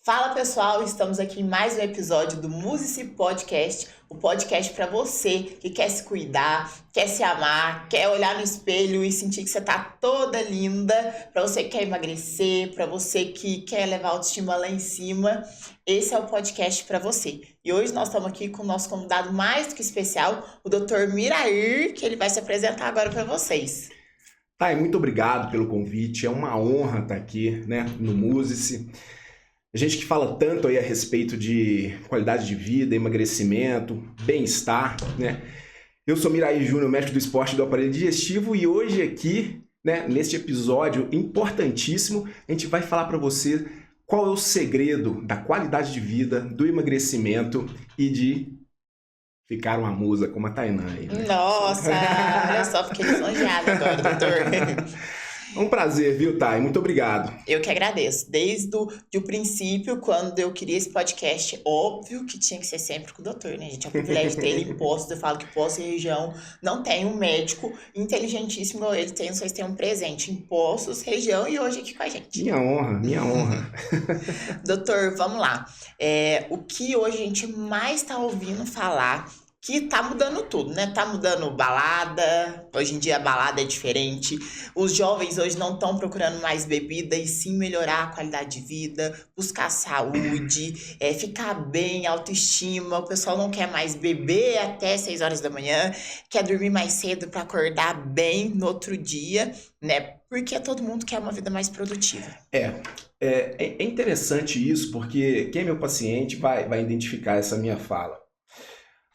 Fala pessoal, estamos aqui em mais um episódio do Musici Podcast, o podcast para você que quer se cuidar, quer se amar, quer olhar no espelho e sentir que você tá toda linda, para você que quer emagrecer, para você que quer levar a autoestima lá em cima, esse é o podcast para você. E hoje nós estamos aqui com o nosso convidado mais do que especial, o Dr. Mirair, que ele vai se apresentar agora para vocês. Thay, muito obrigado pelo convite, é uma honra estar aqui, no Musici. A gente que fala tanto aí a respeito de qualidade de vida, emagrecimento, bem-estar, Eu sou Mirair Júnior, médico do esporte do aparelho digestivo, e hoje aqui, neste episódio importantíssimo, a gente vai falar para você qual é o segredo da qualidade de vida, do emagrecimento e de ficar uma musa como a Tainã aí, né? Nossa, olha só, fiquei lisonjeada agora, doutor. É um prazer, viu, Thay? Muito obrigado. Eu que agradeço. Desde o princípio, quando eu queria esse podcast, óbvio que tinha que ser sempre com o doutor, né, gente? É um privilégio ter ele em Poços. Eu falo que Poços e região não tem um médico inteligentíssimo igual ele tem. Vocês têm um presente em Poços, região e hoje aqui com a gente. Minha honra, minha honra. Doutor, vamos lá. O que hoje a gente mais tá ouvindo falar... que tá mudando tudo, né? Tá mudando balada, hoje em dia a balada é diferente. Os jovens hoje não estão procurando mais bebida e sim melhorar a qualidade de vida, buscar saúde, ficar bem, autoestima. O pessoal não quer mais beber até 6 horas da manhã, quer dormir mais cedo para acordar bem no outro dia, né? Porque todo mundo quer uma vida mais produtiva. É interessante isso, porque quem é meu paciente vai identificar essa minha fala.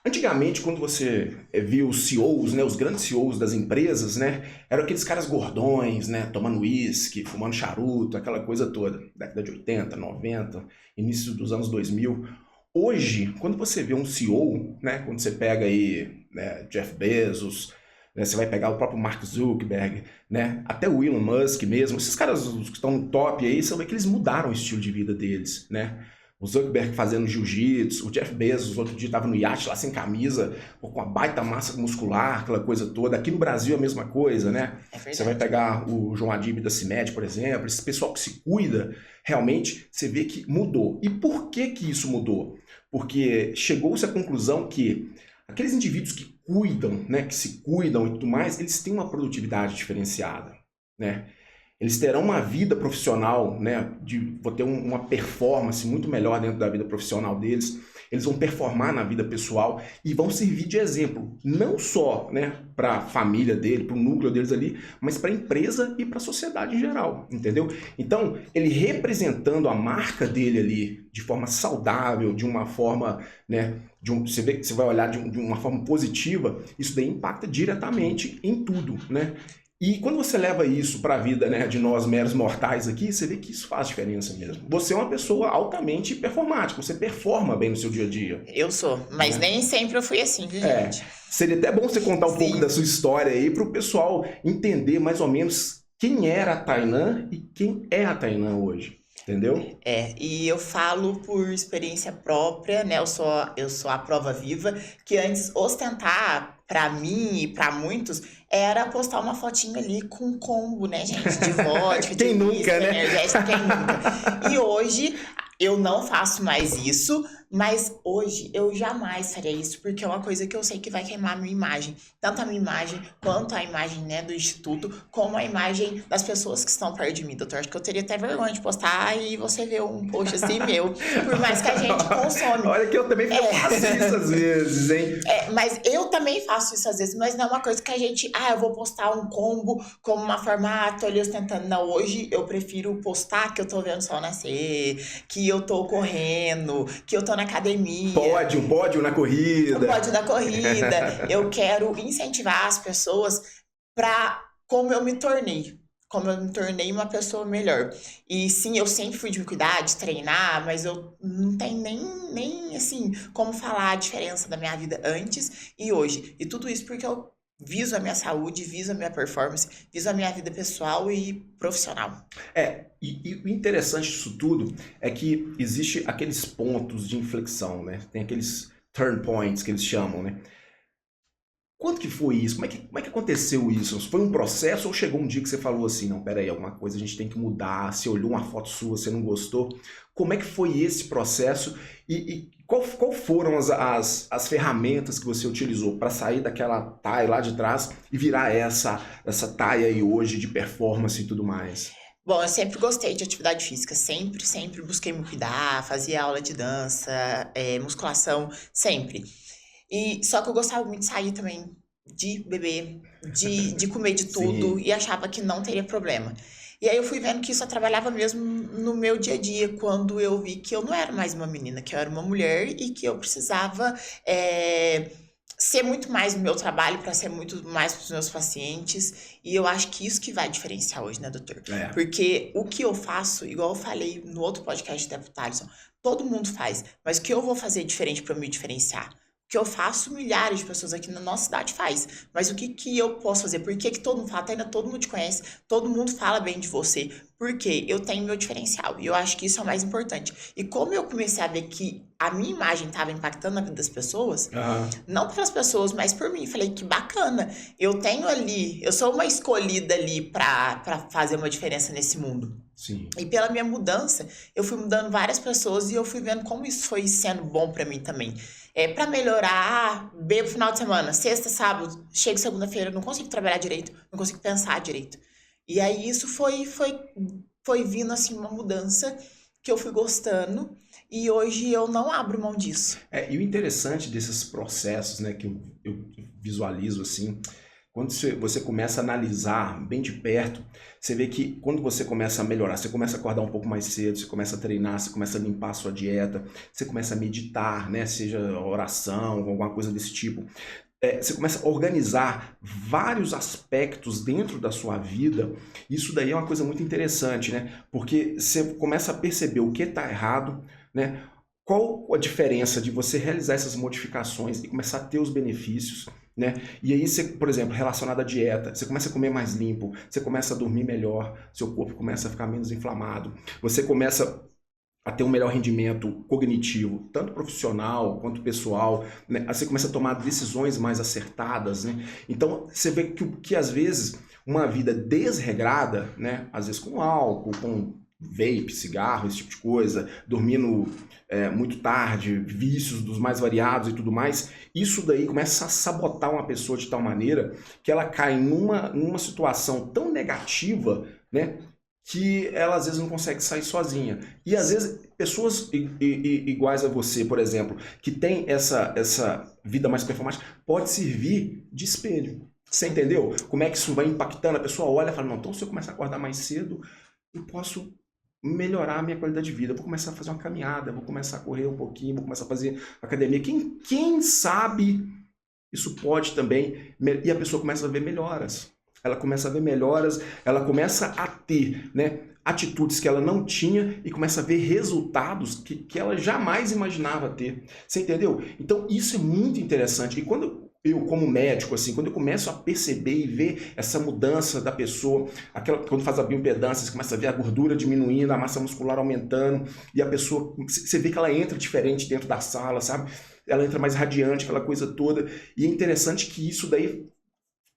Antigamente, quando você viu os CEOs, os grandes CEOs das empresas, eram aqueles caras gordões, tomando uísque, fumando charuto, aquela coisa toda. Década de 80, 90, início dos anos 2000. Hoje, quando você vê um CEO, quando você pega aí Jeff Bezos, você vai pegar o próprio Mark Zuckerberg, até o Elon Musk mesmo, esses caras que estão no top aí, você vê que eles mudaram o estilo de vida deles, O Zuckerberg fazendo jiu-jitsu, o Jeff Bezos, outro dia estava no iate lá sem camisa, com a baita massa muscular, aquela coisa toda. Aqui no Brasil é a mesma coisa, Você vai pegar o João Adib da CIMED, por exemplo, esse pessoal que se cuida, realmente você vê que mudou. E por que isso mudou? Porque chegou-se à conclusão que aqueles indivíduos que cuidam, que se cuidam e tudo mais, eles têm uma produtividade diferenciada, Eles terão uma vida profissional, vão ter uma performance muito melhor dentro da vida profissional deles. Eles vão performar na vida pessoal e vão servir de exemplo, não só para a família dele, para o núcleo deles ali, mas para a empresa e para a sociedade em geral, entendeu? Então, ele representando a marca dele ali de forma saudável, de uma forma, você vê que você vai olhar de uma forma positiva, isso daí impacta diretamente em tudo, E quando você leva isso para a vida de nós meros mortais aqui, você vê que isso faz diferença mesmo. Você é uma pessoa altamente performática, você performa bem no seu dia a dia. Eu sou, mas nem sempre eu fui assim, viu, gente? Seria até bom você contar um pouco da sua história aí para o pessoal entender mais ou menos quem era a Tainã e quem é a Tainã hoje. Entendeu? E eu falo por experiência própria, eu sou a prova viva, que antes ostentar pra mim e pra muitos era postar uma fotinha ali com um combo, gente, de vodka, quem de nunca, whisky, energético, quem nunca. E hoje eu não faço mais isso, mas hoje eu jamais faria isso, porque é uma coisa que eu sei que vai queimar a minha imagem. Tanto a minha imagem, quanto a imagem do Instituto, como a imagem das pessoas que estão perto de mim, doutor. Acho que eu teria até vergonha de postar e você ver um post assim meu, por mais que a gente consome. Olha que eu também faço isso às vezes, hein? Mas eu também faço isso às vezes, mas não é uma coisa que a gente, eu vou postar um combo como uma forma, tô ali ostentando. Não, hoje eu prefiro postar que eu tô vendo o sol nascer, que eu tô correndo, que eu tô na academia. Pódio na corrida. Um pódio na corrida. Eu quero incentivar as pessoas para como eu me tornei. Como eu me tornei uma pessoa melhor. E sim, eu sempre fui de me cuidar, de treinar, mas eu não tenho nem assim, como falar a diferença da minha vida antes e hoje. E tudo isso porque eu viso a minha saúde, viso a minha performance, viso a minha vida pessoal e profissional. E o interessante disso tudo é que existe aqueles pontos de inflexão, Tem aqueles turn points que eles chamam, Quanto que foi isso? Como é que aconteceu isso? Foi um processo ou chegou um dia que você falou assim, não, peraí, alguma coisa a gente tem que mudar, você olhou uma foto sua, você não gostou? Como é que foi esse processo e qual foram as ferramentas que você utilizou para sair daquela taia lá de trás e virar essa taia aí hoje de performance e tudo mais? Bom, eu sempre gostei de atividade física, sempre busquei me cuidar, fazia aula de dança, musculação, sempre. E só que eu gostava muito de sair também, de beber, de comer de tudo Sim. e achava que não teria problema. E aí eu fui vendo que isso atrapalhava mesmo no meu dia a dia, quando eu vi que eu não era mais uma menina, que eu era uma mulher e que eu precisava ser muito mais no meu trabalho para ser muito mais para os meus pacientes. E eu acho que isso que vai diferenciar hoje, né, doutor? É. Porque o que eu faço, igual eu falei no outro podcast da Thaleson, todo mundo faz, mas o que eu vou fazer diferente para me diferenciar? O que eu faço, milhares de pessoas aqui na nossa cidade faz. Mas o que que eu posso fazer? Por que que todo mundo fala? Ainda todo mundo te conhece, todo mundo fala bem de você. Porque eu tenho meu diferencial. E eu acho que isso é o mais importante. E como eu comecei a ver que a minha imagem estava impactando na vida das pessoas, Aham. não pelas pessoas, mas por mim. Falei, que bacana. Eu tenho ali, eu sou uma escolhida ali pra fazer uma diferença nesse mundo. Sim. E pela minha mudança, eu fui mudando várias pessoas e eu fui vendo como isso foi sendo bom pra mim também. Pra melhorar, bebo final de semana, sexta, sábado, chego segunda-feira, não consigo trabalhar direito, não consigo pensar direito. E aí isso foi vindo assim uma mudança que eu fui gostando e hoje eu não abro mão disso. E o interessante desses processos, né, que eu visualizo assim, quando você começa a analisar bem de perto, você vê que quando você começa a melhorar, você começa a acordar um pouco mais cedo, você começa a treinar, você começa a limpar a sua dieta, você começa a meditar, né, seja oração, alguma coisa desse tipo. Você começa a organizar vários aspectos dentro da sua vida. Isso daí é uma coisa muito interessante, né? Porque você começa a perceber o que está errado, né? Qual a diferença de você realizar essas modificações e começar a ter os benefícios, né? E aí você, por exemplo, relacionado à dieta, você começa a comer mais limpo, você começa a dormir melhor, seu corpo começa a ficar menos inflamado, você começa a ter um melhor rendimento cognitivo, tanto profissional quanto pessoal, né? Aí você começa a tomar decisões mais acertadas, né? Então você vê que às vezes uma vida desregrada, né? Às vezes com álcool, com vape, cigarro, esse tipo de coisa, dormindo muito tarde, vícios dos mais variados e tudo mais, isso daí começa a sabotar uma pessoa de tal maneira que ela cai numa situação tão negativa, né? Que ela às vezes não consegue sair sozinha. E às vezes pessoas iguais a você, por exemplo, que tem essa vida mais performática, pode servir de espelho. Você entendeu? Como é que isso vai impactando? A pessoa olha e fala, não, então se eu começar a acordar mais cedo, eu posso melhorar a minha qualidade de vida. Eu vou começar a fazer uma caminhada, vou começar a correr um pouquinho, vou começar a fazer academia. Quem sabe isso pode também... E a pessoa começa a ver melhoras. Ela começa a ver melhoras, ela começa a ter, né, atitudes que ela não tinha e começa a ver resultados que ela jamais imaginava ter. Você entendeu? Então isso é muito interessante. E quando eu, como médico, assim, quando eu começo a perceber e ver essa mudança da pessoa, quando faz a bioimpedância, você começa a ver a gordura diminuindo, a massa muscular aumentando, e a pessoa, você vê que ela entra diferente dentro da sala, sabe? Ela entra mais radiante, aquela coisa toda. E é interessante que isso daí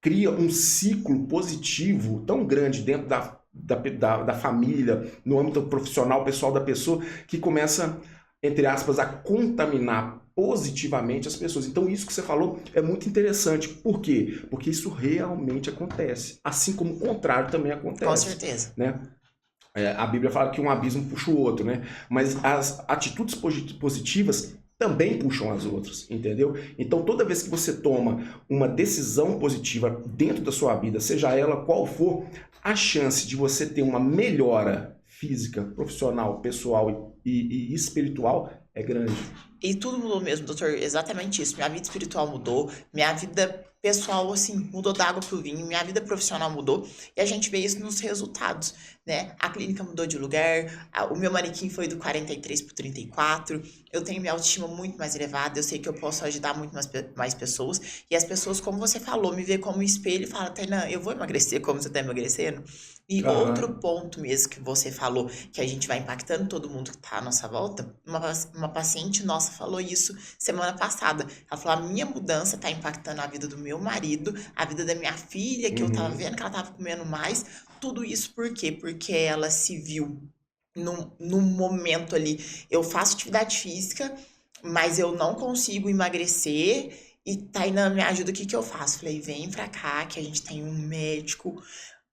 cria um ciclo positivo tão grande dentro da família, no âmbito profissional, pessoal da pessoa, que começa, entre aspas, a contaminar positivamente as pessoas. Então isso que você falou é muito interessante. Por quê? Porque isso realmente acontece. Assim como o contrário também acontece. Com certeza. Né? A Bíblia fala que um abismo puxa o outro, né? Mas as atitudes positivas também puxam as outras, entendeu? Então toda vez que você toma uma decisão positiva dentro da sua vida, seja ela qual for, a chance de você ter uma melhora física, profissional, pessoal e espiritual é grande. E tudo mudou mesmo, doutor, exatamente isso. Minha vida espiritual mudou, minha vida pessoal, assim, mudou da água pro vinho, minha vida profissional mudou, e a gente vê isso nos resultados, né? A clínica mudou de lugar, o meu manequim foi do 43 pro 34, eu tenho minha autoestima muito mais elevada, eu sei que eu posso ajudar muito mais pessoas, e as pessoas, como você falou, me vê como espelho e falam, Tainá, eu vou emagrecer como você tá emagrecendo. E outro ponto mesmo que você falou, que a gente vai impactando todo mundo que tá à nossa volta, uma paciente nossa nossa falou isso semana passada. Ela falou, a minha mudança tá impactando a vida do meu marido, a vida da minha filha, que eu tava Uhum. vendo que ela tava comendo mais. Tudo isso por quê? Porque ela se viu num momento ali. Eu faço atividade física, mas eu não consigo emagrecer. E Tainá, me ajuda, o que que eu faço? Falei, vem pra cá que a gente tem um médico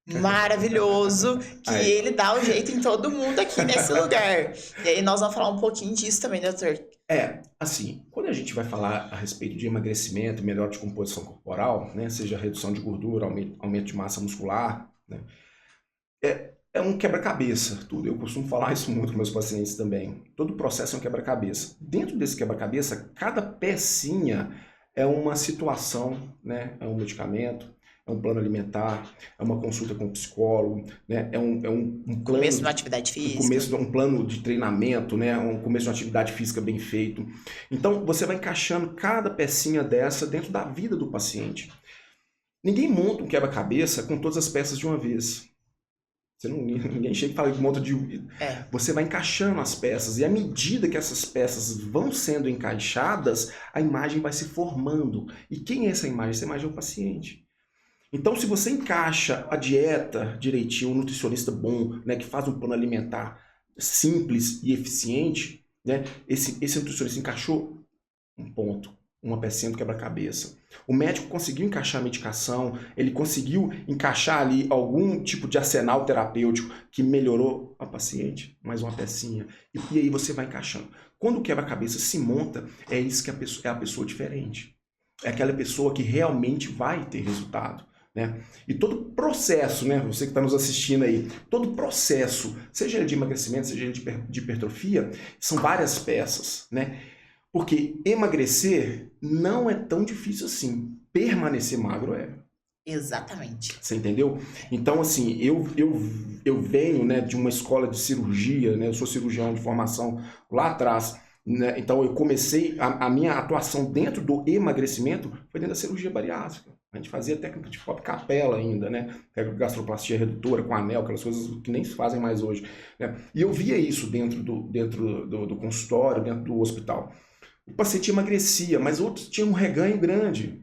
maravilhoso, que Aí, ele dá o jeito em todo mundo aqui nesse lugar. E aí nós vamos falar um pouquinho disso também, doutor. assim, quando a gente vai falar a respeito de emagrecimento, melhor de composição corporal, né, seja redução de gordura, aumento de massa muscular, né, é um quebra-cabeça, tudo. Eu costumo falar isso muito com meus pacientes também. Todo processo é um quebra-cabeça. Dentro desse quebra-cabeça, cada pecinha é uma situação, né, é um medicamento, é um plano alimentar, é uma consulta com um psicólogo, né, é um plano Começo de uma atividade física. começo de um plano de treinamento, né? Um começo de uma atividade física bem feito. Então, você vai encaixando cada pecinha dessa dentro da vida do paciente. Ninguém monta um quebra-cabeça com todas as peças de uma vez. Ninguém chega e fala que monta de... Você vai encaixando as peças e à medida que essas peças vão sendo encaixadas, a imagem vai se formando. E quem é essa imagem? Essa imagem é o paciente. Então, se você encaixa a dieta direitinho, um nutricionista bom, né, que faz um plano alimentar simples e eficiente, né, esse nutricionista encaixou um ponto, uma pecinha do quebra-cabeça. O médico conseguiu encaixar a medicação, ele conseguiu encaixar ali algum tipo de arsenal terapêutico que melhorou a paciente, mais uma pecinha. E aí você vai encaixando. Quando o quebra-cabeça se monta, é isso que é a pessoa diferente. É aquela pessoa que realmente vai ter resultado. Né? E todo processo, né, você que está nos assistindo aí, todo processo, seja ele de emagrecimento, seja ele de hipertrofia, são várias peças, né? Porque emagrecer não é tão difícil assim, permanecer magro é. Exatamente. Você entendeu? Então, assim, eu venho, né, de uma escola de cirurgia, né, eu sou cirurgião de formação lá atrás, né, então eu comecei, a minha atuação dentro do emagrecimento foi dentro da cirurgia bariátrica. A gente fazia técnica de pop capela ainda, né? Gastroplastia redutora com anel, aquelas coisas que nem se fazem mais hoje. Né? E eu via isso dentro do consultório, dentro do hospital. O paciente emagrecia, mas outros tinham um reganho grande.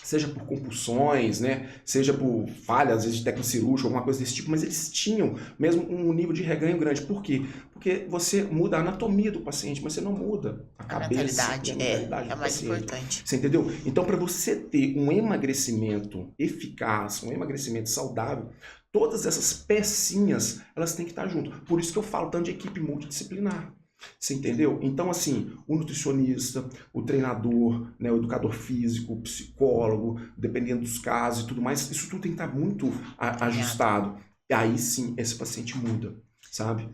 Seja por compulsões, né? Seja por falhas, às vezes de técnica cirúrgica, alguma coisa desse tipo, mas eles tinham mesmo um nível de reganho grande. Por quê? Porque você muda a anatomia do paciente, mas você não muda a cabeça. Mentalidade, a mentalidade é do mais paciente. importante. Você entendeu? Então, para você ter um emagrecimento eficaz, um emagrecimento saudável, todas essas pecinhas, elas têm que estar junto. Por isso que eu falo tanto de equipe multidisciplinar. Você entendeu? Então, assim, o nutricionista, o treinador, né, o educador físico, o psicólogo, dependendo dos casos e tudo mais, isso tudo tem que estar muito ajustado. E aí sim, esse paciente muda, sabe?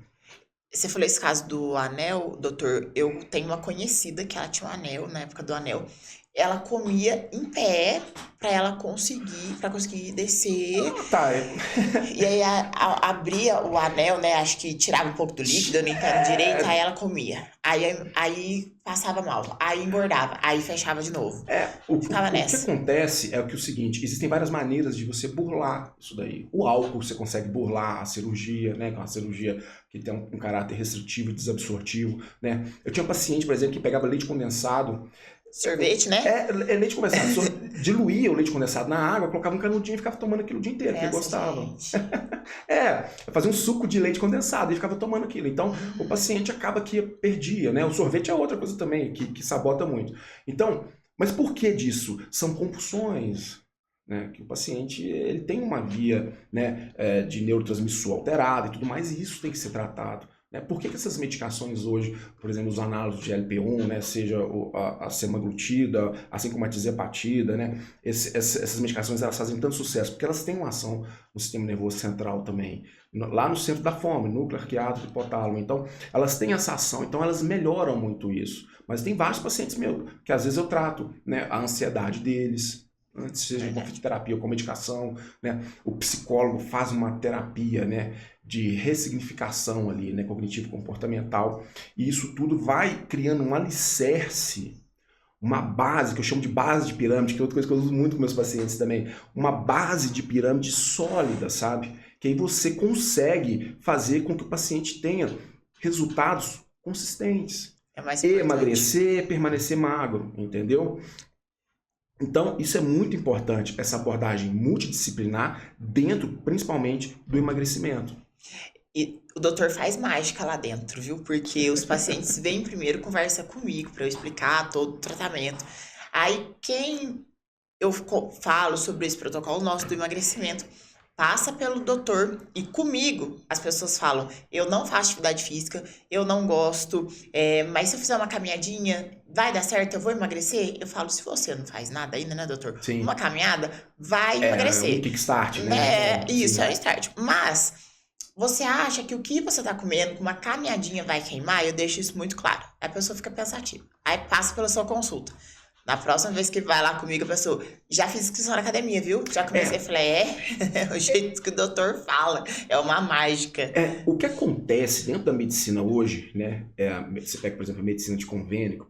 Você falou esse caso do anel, doutor. Eu tenho uma conhecida que ela tinha um anel, na época do anel. Ela comia em pé para conseguir descer. Tá, E aí abria o anel, né? Acho que tirava um pouco do líquido, eu não entendo direito, aí ela comia. Aí passava mal, aí engordava, aí fechava de novo. O Ficava que nessa. acontece é o seguinte, existem várias maneiras de você burlar isso daí. O álcool você consegue burlar, a cirurgia, né? Que é uma cirurgia que tem um caráter restritivo e desabsortivo, né? Eu tinha um paciente, por exemplo, que pegava leite condensado. Sorvete, né? Leite condensado. Diluía o leite condensado na água, colocava um canudinho e ficava tomando aquilo o dia inteiro, porque gostava. Fazia um suco de leite condensado e ficava tomando aquilo. Então, o paciente acaba que perdia, né? O sorvete é outra coisa também, que sabota muito. Então, mas por que disso? São compulsões, né? Que o paciente ele tem uma via, né, de neurotransmissor alterada e tudo mais, e isso tem que ser tratado. Por que essas medicações hoje, por exemplo, os análogos de LP1, né, seja a semaglutida, assim como a tirzepatida, né, essas medicações elas fazem tanto sucesso porque elas têm uma ação no sistema nervoso central também, lá no centro da fome, núcleo arqueado do hipotálamo. Então, elas têm essa ação, então elas melhoram muito isso. Mas tem vários pacientes meus que às vezes eu trato, né, a ansiedade deles, seja com fitoterapia ou com medicação, né? O psicólogo faz uma terapia, né, de ressignificação ali, né, cognitivo-comportamental, e isso tudo vai criando um alicerce, uma base, que eu chamo de base de pirâmide, que é outra coisa que eu uso muito com meus pacientes também, uma base de pirâmide sólida, sabe? Que aí você consegue fazer com que o paciente tenha resultados consistentes. É mais importante. Emagrecer, permanecer magro, entendeu? Então, isso é muito importante, essa abordagem multidisciplinar dentro, principalmente, do emagrecimento. E o doutor faz mágica lá dentro, viu? Porque os pacientes vêm primeiro, conversa comigo para eu explicar todo o tratamento. Aí, quem eu falo sobre esse protocolo nosso do emagrecimento, passa pelo doutor e comigo as pessoas falam, eu não faço atividade física, eu não gosto, mas se eu fizer uma caminhadinha, vai dar certo, eu vou emagrecer? Eu falo, se você não faz nada ainda, né, doutor? Sim. Uma caminhada vai Um emagrecer. kickstart, né? Isso, Sim. é o start. Mas você acha que o que você tá comendo com uma caminhadinha vai queimar? Eu deixo isso muito claro. Aí a pessoa fica pensativa. Aí passa pela sua consulta. Na próxima vez que vai lá comigo, a pessoa, já fiz inscrição na academia, viu? Já comecei, falei, é o jeito que o doutor fala, é uma mágica. O que acontece dentro da medicina hoje, né? Você pega, por exemplo, a medicina de convênio,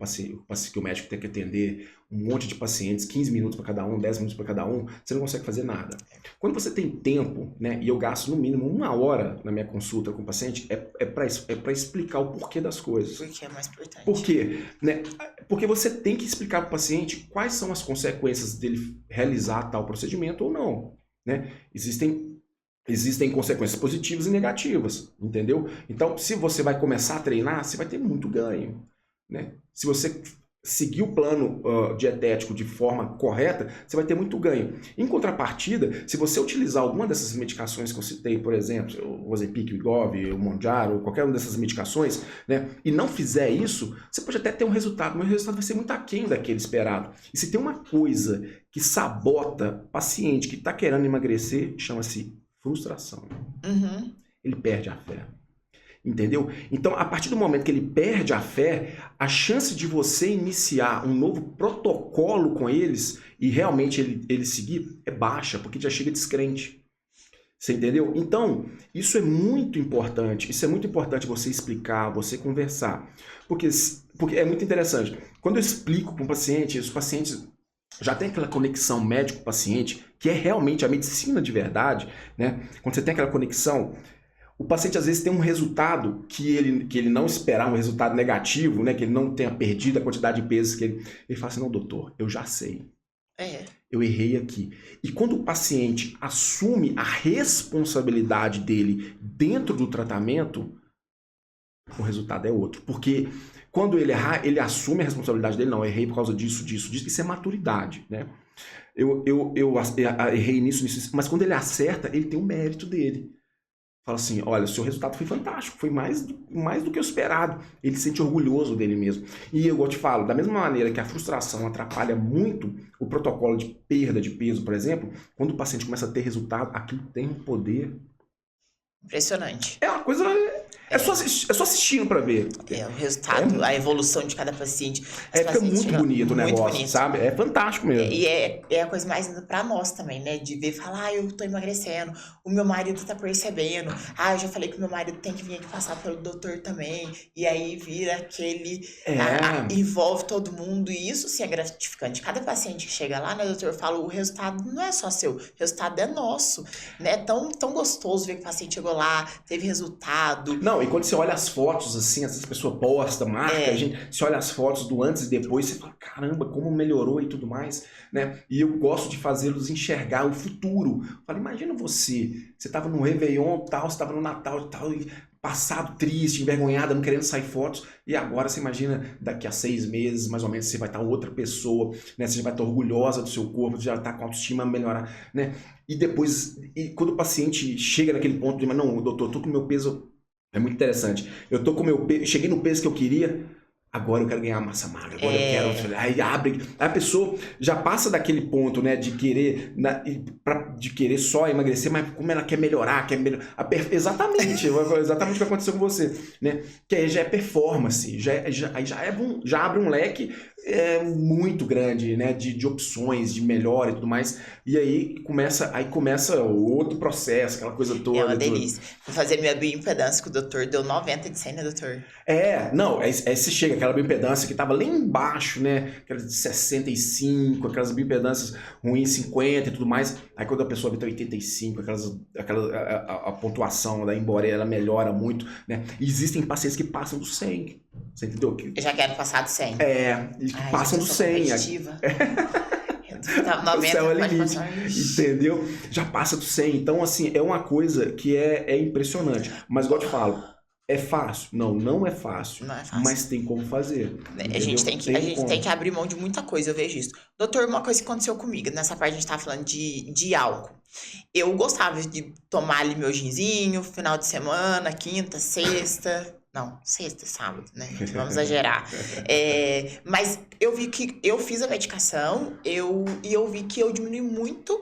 que o médico tem que atender um monte de pacientes, 15 minutos para cada um, 10 minutos para cada um, você não consegue fazer nada. Quando você tem tempo, né? E eu gasto no mínimo 1 hora na minha consulta com o paciente, é para explicar o porquê das coisas. Porque é mais importante. Por quê? Né? Porque você tem que explicar para o paciente quais são as consequências dele realizar tal procedimento ou não. Né? Existem consequências positivas e negativas, entendeu? Então, se você vai começar a treinar, você vai ter muito ganho. Né? Se você seguir o plano dietético de forma correta, você vai ter muito ganho. Em contrapartida, se você utilizar alguma dessas medicações que eu citei, por exemplo, o Ozempic, o Wegovy, o Mounjaro, qualquer uma dessas medicações, né, e não fizer isso, você pode até ter um resultado, mas o resultado vai ser muito aquém daquele esperado. E se tem uma coisa que sabota paciente que está querendo emagrecer, chama-se frustração. Uhum. Ele perde a fé. Entendeu? Então, a partir do momento que ele perde a fé, a chance de você iniciar um novo protocolo com eles e realmente ele seguir é baixa, porque já chega descrente. Você entendeu? Então, isso é muito importante. Isso é muito importante você explicar, você conversar. Porque é muito interessante. Quando eu explico para um paciente, os pacientes já tem aquela conexão médico-paciente, que é realmente a medicina de verdade, né? Quando você tem aquela conexão, o paciente às vezes tem um resultado que ele não esperava, um resultado negativo, né? Que ele não tenha perdido a quantidade de pesos que ele fala assim, não, doutor, eu já sei. Eu errei aqui. E quando o paciente assume a responsabilidade dele dentro do tratamento, o resultado é outro. Porque quando ele errar, ele assume a responsabilidade dele, não, eu errei por causa disso. Isso é maturidade, né? Eu errei nisso, mas quando ele acerta, ele tem o mérito dele. Fala assim, olha, o seu resultado foi fantástico, foi mais do que eu esperado. Ele se sente orgulhoso dele mesmo. E eu te falo, da mesma maneira que a frustração atrapalha muito o protocolo de perda de peso, por exemplo, quando o paciente começa a ter resultado, aquilo tem um poder impressionante. É uma coisa... É só assistindo pra ver. O resultado, a evolução de cada paciente. Fica muito bonito o negócio, bonito. Sabe? É fantástico mesmo. E é a coisa mais linda pra nós também, né? De ver, falar, eu tô emagrecendo, o meu marido tá percebendo, eu já falei que o meu marido tem que vir aqui passar pelo doutor também. E aí vira aquele... envolve todo mundo. E isso, sim, é gratificante. Cada paciente que chega lá, né, doutor, eu falo, o resultado não é só seu, o resultado é nosso. Né? Tão gostoso ver que o paciente chegou lá, teve resultado. Não, e quando você olha as fotos, assim, essas pessoas postam, marca, você olha as fotos do antes e depois, você fala, caramba, como melhorou e tudo mais, né? E eu gosto de fazê-los enxergar o futuro. Eu falo, imagina você tava no Réveillon tal, você tava no Natal e tal, e passado, triste, envergonhada, não querendo sair fotos, e agora você imagina, daqui a 6 meses, mais ou menos, você vai estar outra pessoa, né? Você já vai estar orgulhosa do seu corpo, você já está com a autoestima melhorar, né? E depois, quando o paciente chega naquele ponto de, mas não, doutor, eu tô com o meu peso... É muito interessante. Eu tô com meu peso, cheguei no peso que eu queria, agora eu quero ganhar massa magra, agora eu quero... Aí abre, a pessoa já passa daquele ponto, né, de querer só emagrecer, mas como ela quer melhorar, exatamente o que aconteceu com você, né? Que aí já é performance, já abre um leque muito grande, né, de opções, de melhora e tudo mais, e aí começa o outro processo, aquela coisa toda. É uma delícia. Vou fazer minha bioimpedância com o doutor, deu 90 de 100, né, doutor? Aí você chega, aquela bioimpedância que tava lá embaixo, né, aquelas de 65, aquelas bioimpedâncias ruins, 50 e tudo mais, aí quando a pessoa vê 85, a pontuação da Embora, ela melhora muito, né, e existem pacientes que passam dos 100, Você entendeu? Eu já quero passar do 100. E Ai, passam do 100. Tá 90, O céu é pode limite, passar. entendeu? Já passa do 100. Então, assim, é uma coisa que é impressionante. Mas, igual eu te falo, é fácil? Não, não é fácil. Não é fácil. Mas tem como fazer. A gente tem como. que abrir mão de muita coisa, eu vejo isso. Doutor, uma coisa que aconteceu comigo, nessa parte a gente tava falando de álcool. Eu gostava de tomar ali meu ginzinho, final de semana, quinta, sexta. Não, sexta, sábado, né? Vamos exagerar. Mas eu vi que eu fiz a medicação e eu vi que eu diminui muito,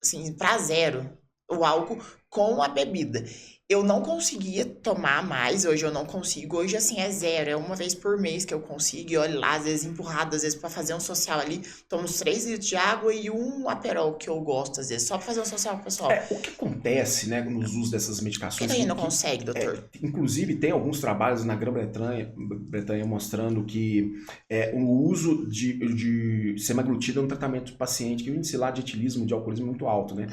assim, pra zero o álcool com a bebida. Eu não conseguia tomar mais, hoje eu não consigo. Hoje, assim, é zero. É uma vez por mês que eu consigo. E olha lá, às vezes empurrado, às vezes pra fazer um social ali. Tomo uns 3 litros de água e um Aperol que eu gosto, às vezes. Só pra fazer um social com o pessoal. O que acontece, né, nos usos dessas Por medicações... que a gente não consegue, doutor? Inclusive, tem alguns trabalhos na Grã-Bretanha mostrando que o uso de semaglutida no tratamento do paciente, que o índice lá de etilismo, de alcoolismo é muito alto, né?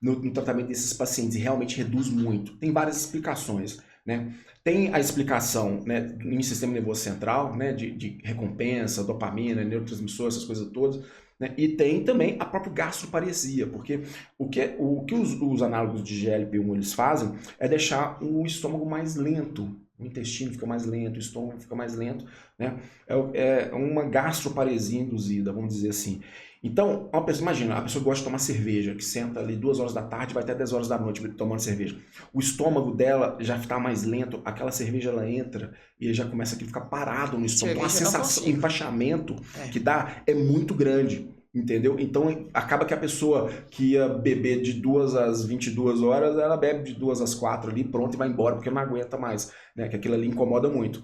No tratamento desses pacientes, e realmente reduz muito. Tem várias explicações, né? Tem a explicação, né, em sistema nervoso central, né, de recompensa, dopamina, neurotransmissor, essas coisas todas, né? E tem também a própria gastroparesia, porque o que os análogos de GLP-1 eles fazem é deixar o estômago mais lento, o intestino fica mais lento, o estômago fica mais lento, né? É uma gastroparesia induzida, vamos dizer assim. Então, uma pessoa, imagina, a pessoa gosta de tomar cerveja, que senta ali 2 horas da tarde e vai até 10 horas da noite tomando cerveja. O estômago dela já está mais lento, aquela cerveja ela entra e ele já começa a ficar parado no estômago. Então, a sensação de empachamento que dá é muito grande, entendeu? Então, acaba que a pessoa que ia beber de 2 às 22 horas, ela bebe de 2 às 4 ali, pronto, e vai embora, porque não aguenta mais, né? Que aquilo ali incomoda muito.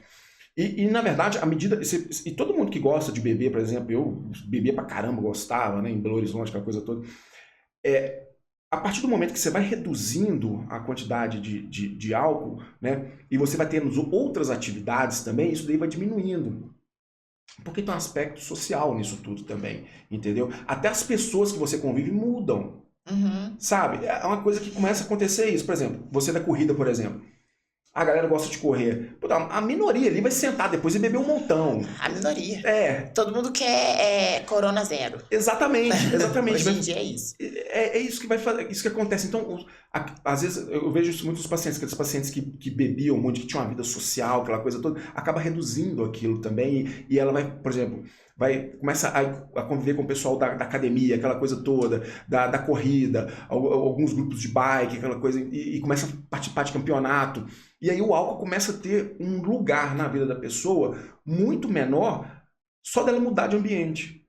E na verdade, à medida... E todo mundo que gosta de beber, por exemplo, eu bebia pra caramba, gostava, né, em Belo Horizonte, aquela coisa toda. A partir do momento que você vai reduzindo a quantidade de álcool, né, e você vai tendo outras atividades também, isso daí vai diminuindo. Porque tem um aspecto social nisso tudo também, entendeu? Até as pessoas que você convive mudam, sabe? É uma coisa que começa a acontecer isso. Por exemplo, você da corrida, por exemplo. A galera gosta de correr. A minoria ali vai sentar depois e beber um montão. A minoria. Todo mundo quer Corona Zero. Exatamente. Hoje em dia é isso. É isso que vai fazer, isso que acontece. Então, às vezes eu vejo isso muitos pacientes, aqueles pacientes que bebiam muito, que tinham uma vida social, aquela coisa toda, acaba reduzindo aquilo também. E ela vai, por exemplo, começa a conviver com o pessoal da academia, aquela coisa toda, da corrida, alguns grupos de bike, aquela coisa, e começa a participar de campeonato. E aí o álcool começa a ter um lugar na vida da pessoa muito menor só dela mudar de ambiente.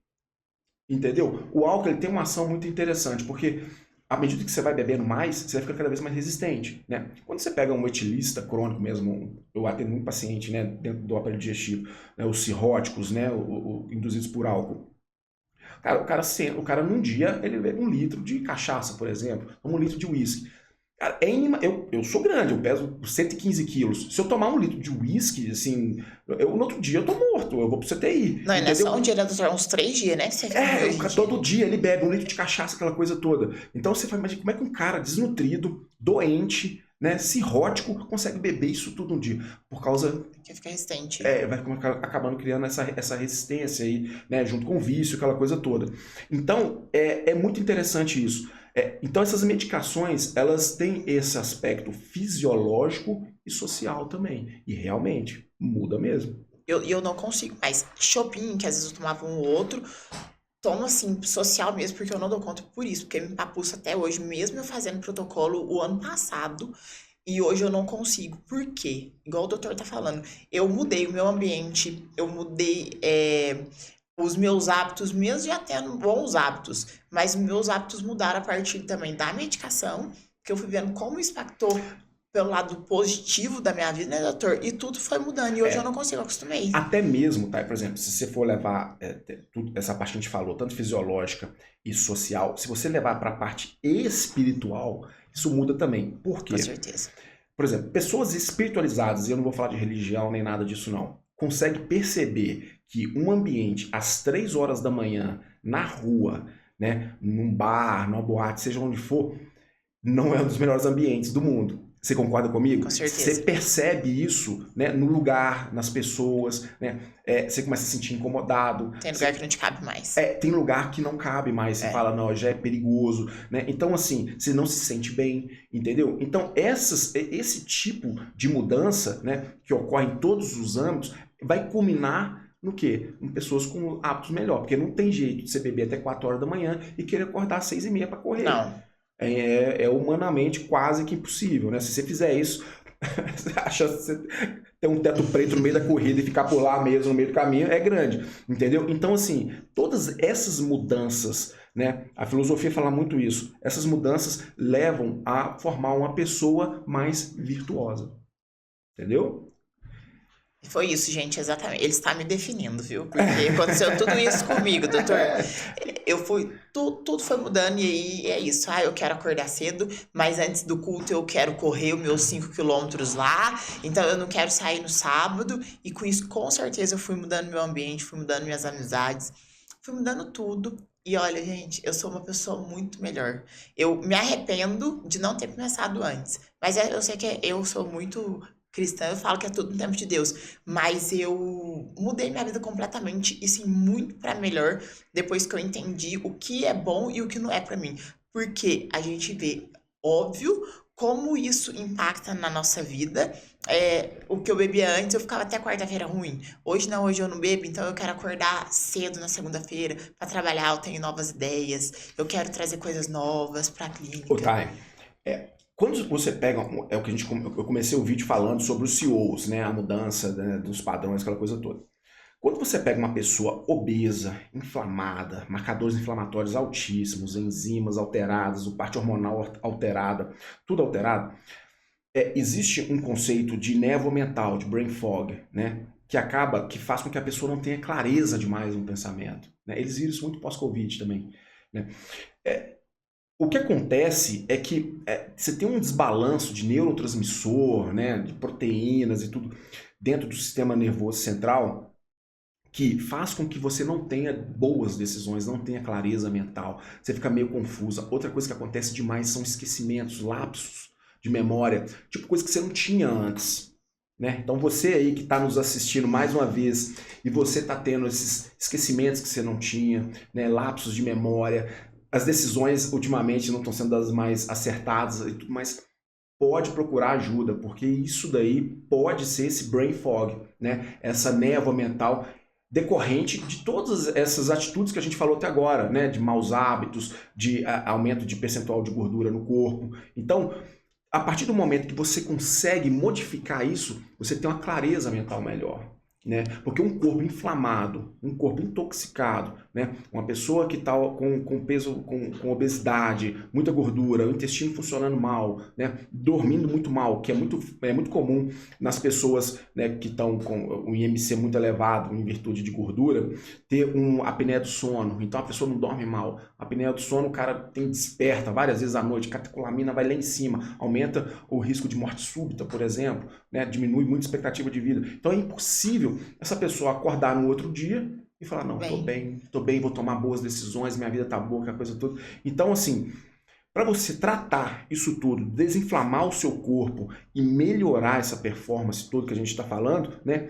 Entendeu? O álcool ele tem uma ação muito interessante, porque à medida que você vai bebendo mais, você vai ficando cada vez mais resistente, né? Quando você pega um etilista crônico mesmo, eu atendo muito paciente, né, dentro do aparelho digestivo, né, os cirróticos, né, induzidos por álcool. Cara, o cara num dia ele bebe 1 litro de cachaça, por exemplo, 1 litro de uísque. Cara, eu sou grande, eu peso 115 quilos. Se eu tomar 1 litro de uísque, assim, no outro dia eu tô morto, eu vou pro CTI. Não, e não é só um dia, né, doutor? Uns 3 dias, né? Todo dia ele bebe 1 litro de cachaça, aquela coisa toda. Então você fala, imagina como é que um cara desnutrido, doente, né, cirrótico, consegue beber isso tudo um dia? Por causa... Que fica resistente. Vai acabando criando essa resistência aí, né, junto com o vício, aquela coisa toda. Então, é muito interessante isso. Então essas medicações, elas têm esse aspecto fisiológico e social também. E realmente, muda mesmo. Eu não consigo mais. Chopin, que às vezes eu tomava um ou outro, tomo assim, social mesmo, porque eu não dou conta por isso, porque me papuça até hoje, mesmo eu fazendo protocolo o ano passado, e hoje eu não consigo. Por quê? Igual o doutor tá falando, eu mudei o meu ambiente, eu mudei... os meus hábitos, mesmo já tendo bons hábitos, mas meus hábitos mudaram a partir também da medicação, que eu fui vendo como isso impactou pelo lado positivo da minha vida, né, doutor? E tudo foi mudando, e hoje eu não consigo, acostumei. Até mesmo, tá? Por exemplo, se você for levar tudo, essa parte que a gente falou, tanto fisiológica e social, se você levar para a parte espiritual, isso muda também. Por quê? Com certeza. Por exemplo, pessoas espiritualizadas, e eu não vou falar de religião nem nada disso não, conseguem perceber que um ambiente às 3 horas da manhã, na rua, né, num bar, numa boate, seja onde for, não é um dos melhores ambientes do mundo. Você concorda comigo? Com certeza. Você percebe isso, né, no lugar, nas pessoas, né? Você começa a se sentir incomodado. Tem lugar que não te cabe mais. Tem lugar que não cabe mais. Você fala, não, já é perigoso, né? Então, assim, você não se sente bem, entendeu? Então, esse tipo de mudança, né, que ocorre em todos os âmbitos, vai culminar no quê? Em pessoas com hábitos melhor. Porque não tem jeito de você beber até 4 horas da manhã e querer acordar às 6h30 para correr. Não. É humanamente quase que impossível, né? Se você fizer isso, a chance de você ter um teto preto no meio da corrida e ficar por lá mesmo, no meio do caminho, é grande, entendeu? Então, assim, todas essas mudanças, né? A filosofia fala muito isso. Essas mudanças levam a formar uma pessoa mais virtuosa, entendeu? Foi isso, gente, exatamente. Ele está me definindo, viu? Porque aconteceu tudo isso comigo, doutor. Tudo foi mudando e aí é isso. Eu quero acordar cedo, mas antes do culto eu quero correr os meus 5 quilômetros lá, então eu não quero sair no sábado. E com isso, com certeza, eu fui mudando meu ambiente, fui mudando minhas amizades, fui mudando tudo. E olha, gente, eu sou uma pessoa muito melhor. Eu me arrependo de não ter começado antes, mas eu sei que eu sou muito cristã, eu falo que é tudo no tempo de Deus, mas eu mudei minha vida completamente e sim muito pra melhor depois que eu entendi o que é bom e o que não é pra mim. Porque a gente vê, óbvio, como isso impacta na nossa vida. O que eu bebia antes, eu ficava até quarta-feira ruim. Hoje não, hoje eu não bebo, então eu quero acordar cedo na segunda-feira pra trabalhar, eu tenho novas ideias, eu quero trazer coisas novas pra clínica. Ô, Thay, quando você pega, o que eu comecei o vídeo falando sobre os CEOs, né, a mudança, né, dos padrões, aquela coisa toda. Quando você pega uma pessoa obesa, inflamada, marcadores inflamatórios altíssimos, enzimas alteradas, o parte hormonal alterada, tudo alterado, existe um conceito de névoa mental, de brain fog, né, que faz com que a pessoa não tenha clareza demais no pensamento, né? Eles viram isso muito pós-Covid também, né? O que acontece é que você tem um desbalanço de neurotransmissor, né, de proteínas e tudo dentro do sistema nervoso central que faz com que você não tenha boas decisões, não tenha clareza mental, você fica meio confusa. Outra coisa que acontece demais são esquecimentos, lapsos de memória, tipo coisa que você não tinha antes, né? Então você aí que está nos assistindo mais uma vez e você está tendo esses esquecimentos que você não tinha, né, lapsos de memória, as decisões ultimamente não estão sendo das mais acertadas e tudo mais, pode procurar ajuda, porque isso daí pode ser esse brain fog, né? Essa névoa mental decorrente de todas essas atitudes que a gente falou até agora, né? De maus hábitos, de aumento de percentual de gordura no corpo. Então, a partir do momento que você consegue modificar isso, você tem uma clareza mental melhor, né? Porque um corpo inflamado, um corpo intoxicado, né? Uma pessoa que está com peso, com obesidade, muita gordura, o intestino funcionando mal, né? Dormindo muito mal, que é muito comum nas pessoas, né, que estão com o IMC muito elevado em virtude de gordura, ter uma apneia do sono. Então a pessoa não dorme mal. A apneia do sono, o cara desperta várias vezes à noite, catecolamina vai lá em cima, aumenta o risco de morte súbita, por exemplo, né? Diminui muito a expectativa de vida. Então é impossível essa pessoa acordar no outro dia e falar, não, tô bem, vou tomar boas decisões, minha vida tá boa, aquela coisa toda. Então, assim, para você tratar isso tudo, desinflamar o seu corpo e melhorar essa performance toda que a gente está falando, né?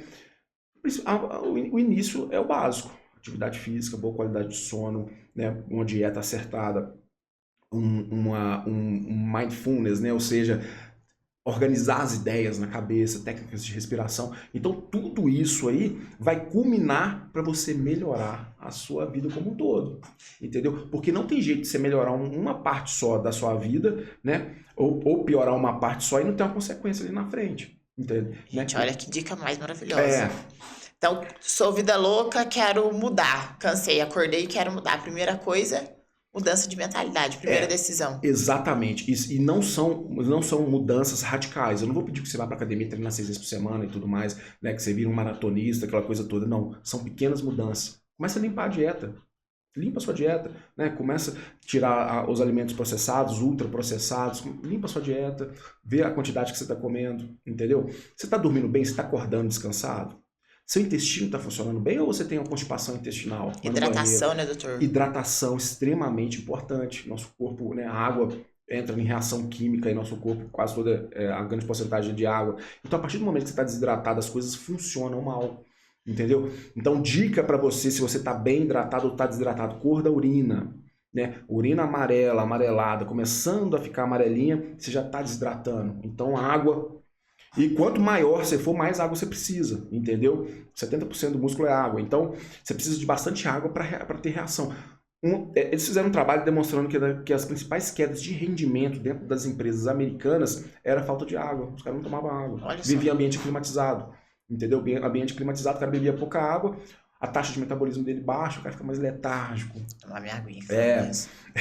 O início é o básico. Atividade física, boa qualidade de sono, né? Uma dieta acertada, um mindfulness, né? Ou seja, organizar as ideias na cabeça, técnicas de respiração. Então tudo isso aí vai culminar para você melhorar a sua vida como um todo, entendeu? Porque não tem jeito de você melhorar uma parte só da sua vida, né? Ou piorar uma parte só e não ter uma consequência ali na frente, entendeu? Gente, olha que dica mais maravilhosa. Então, sou vida louca, quero mudar. Cansei, acordei e quero mudar. Primeira coisa, mudança de mentalidade, primeira decisão. Exatamente. E não são mudanças radicais. Eu não vou pedir que você vá para academia treinar 6 vezes por semana e tudo mais, né? Que você vira um maratonista, aquela coisa toda. Não. São pequenas mudanças. Começa a limpar a dieta. Limpa a sua dieta, né? Começa a tirar os alimentos processados, ultraprocessados. Limpa a sua dieta. Vê a quantidade que você está comendo, entendeu? Você está dormindo bem? Você está acordando descansado? Seu intestino está funcionando bem ou você tem uma constipação intestinal? Hidratação, né, doutor? Hidratação, extremamente importante. Nosso corpo, né, a água entra em reação química em nosso corpo, quase toda a grande porcentagem de água. Então, a partir do momento que você está desidratado, as coisas funcionam mal. Entendeu? Então, dica para você, se você está bem hidratado ou está desidratado, cor da urina. Né? Urina amarela, amarelada, começando a ficar amarelinha, você já está desidratando. Então, água. E quanto maior você for, mais água você precisa, entendeu? 70% do músculo é água. Então, você precisa de bastante água para ter reação. Eles fizeram um trabalho demonstrando que as principais quedas de rendimento dentro das empresas americanas era a falta de água. Os caras não tomavam água. Viviam em ambiente climatizado. Entendeu? Ambiente climatizado, o cara bebia pouca água, a taxa de metabolismo dele baixa, o cara fica mais letárgico. Tomar minha aguinha.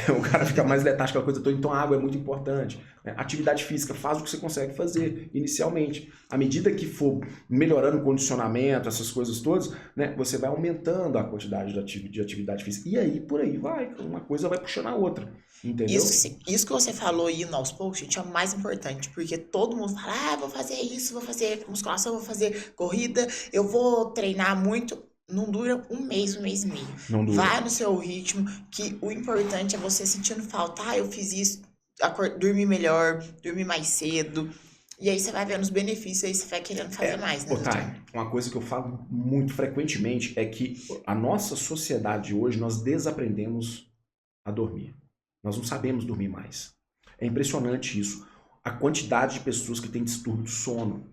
O cara fica mais letárgico, aquela coisa toda. Então a água é muito importante. Atividade física, faz o que você consegue fazer inicialmente. À medida que for melhorando o condicionamento, essas coisas todas, né, você vai aumentando a quantidade de atividade física. E aí, por aí vai. Uma coisa vai puxando a outra. Entendeu? Isso que você falou aí aos poucos, gente, é o mais importante. Porque todo mundo fala, vou fazer isso, vou fazer musculação, vou fazer corrida, eu vou treinar muito. Não dura um mês e meio. Não dura. Vai no seu ritmo, que o importante é você sentindo falta. Eu fiz isso, dormir melhor, dormir mais cedo. E aí você vai vendo os benefícios, aí você vai querendo fazer mais, né? Thay, uma coisa que eu falo muito frequentemente é que a nossa sociedade hoje, nós desaprendemos a dormir. Nós não sabemos dormir mais. É impressionante isso. A quantidade de pessoas que têm distúrbio do sono.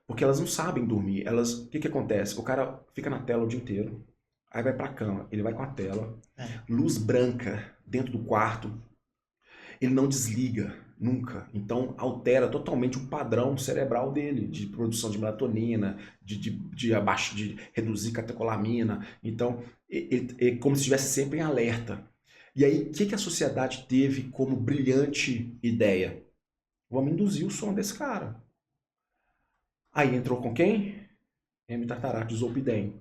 Porque elas não sabem dormir. O que acontece? O cara fica na tela o dia inteiro, aí vai pra cama, ele vai com a tela, luz branca dentro do quarto, ele não desliga nunca. Então altera totalmente o padrão cerebral dele, de produção de melatonina, de reduzir catecolamina. Então, é como se estivesse sempre em alerta. E aí, o que a sociedade teve como brilhante ideia? Vamos induzir o sono desse cara. Aí entrou com quem? M-tartarato, zolpidem.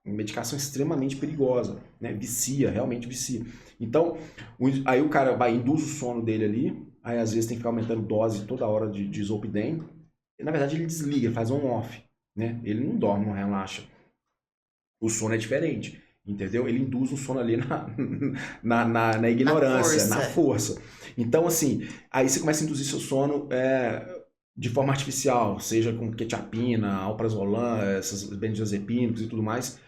Uma medicação extremamente perigosa, né? Vicia, realmente vicia. Então, aí o cara induz o sono dele ali, aí às vezes tem que ficar aumentando dose toda hora de zolpidem, e na verdade ele desliga, ele faz on-off, né? Ele não dorme, não relaxa. O sono é diferente, entendeu? Ele induz o sono ali na ignorância, na força. Então, assim, aí você começa a induzir seu sono de forma artificial, seja com quetiapina, alprazolam, esses benzodiazepínicos e tudo mais,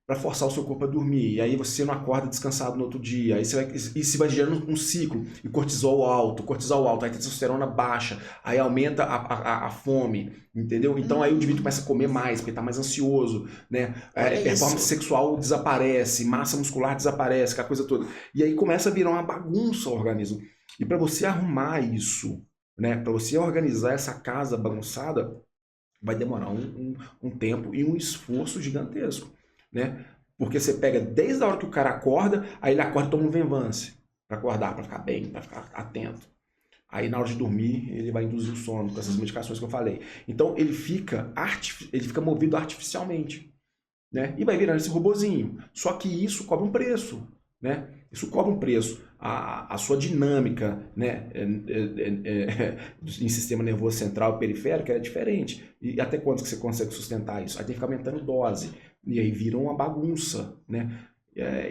para forçar o seu corpo a dormir. E aí você não acorda descansado no outro dia. Aí você vai gerando um ciclo. E cortisol alto, aí testosterona baixa, aí aumenta a fome, entendeu? Então aí o indivíduo começa a comer mais, porque está mais ansioso, né? Performance sexual desaparece, massa muscular desaparece, aquela coisa toda. E aí começa a virar uma bagunça o organismo. E para você arrumar isso, né, para você organizar essa casa bagunçada, vai demorar um tempo e um esforço gigantesco, né? Porque você pega desde a hora que o cara acorda, aí ele acorda e toma um Venvance para acordar, para ficar bem, para ficar atento. Aí na hora de dormir, ele vai induzir o sono com essas medicações que eu falei. Então ele fica movido artificialmente, né? E vai virando esse robozinho. Só que isso cobra um preço, né? Isso cobra um preço. A sua dinâmica, né, em sistema nervoso central e periférico é diferente. E até quando que você consegue sustentar isso? Aí tem que ficar aumentando dose. E aí vira uma bagunça, né?